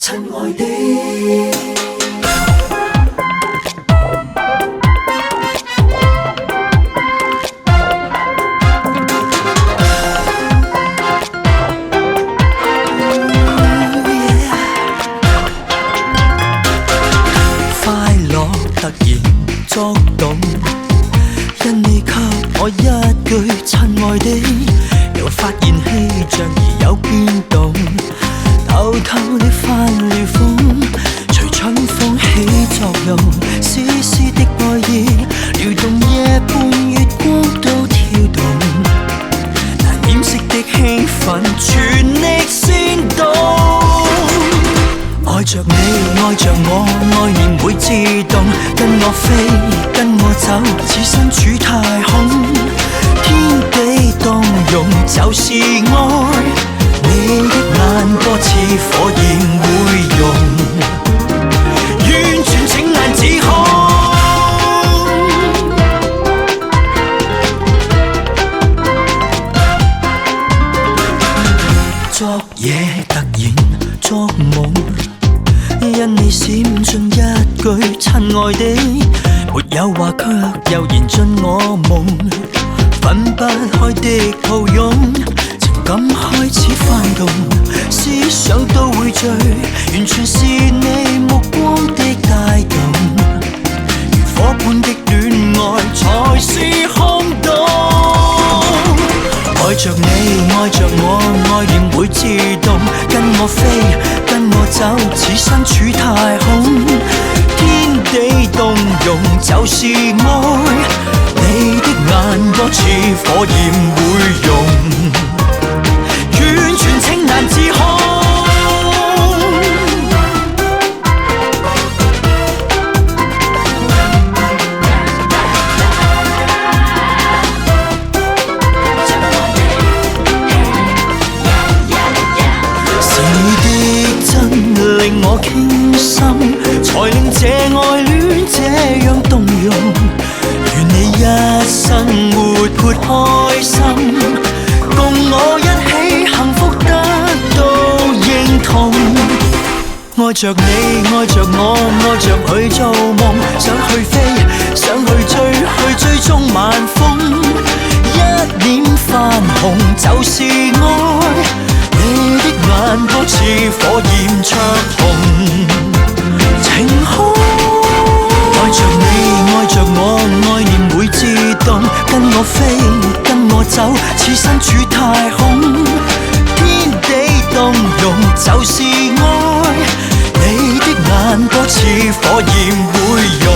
親愛的。突然觸動，因你給我一句親愛的，又發現氣象而有變動，偷偷的翻了風，隨春風起作用，絲絲的愛意撩動夜半月光都跳動，難掩飾的興奮全力煽動。愛着你，愛着我，愛念會自動跟我飛，跟我走，似身處太空，天地動容就是愛。你的眼波似火焰會融，完全情難自控。昨夜突然作夢，因你閃進一句親愛的，沒有話卻又燃進我夢，分不開的抱擁，情感開始翻動，思想都會醉，完全是你目光的帶動，如火般的戀愛才是空洞。愛着你，愛着我，愛念會自動跟我飛，跟我走，似身處太空，天地動容就是愛。你的眼波似火焰會融，完全情難自控。令我傾心，才令這愛戀這樣動容。願你一生活潑開心，共我一起幸福得到認同。愛着你，愛着我，愛着去做夢，想去飛，想去追蹤晚風，一臉泛紅就是愛。你的眼波似火焰灼紅，晴空。愛着你，愛着我，愛念會自動跟我飛，跟我走，似身處太空，天地動容就是愛。你的眼波似火焰會融。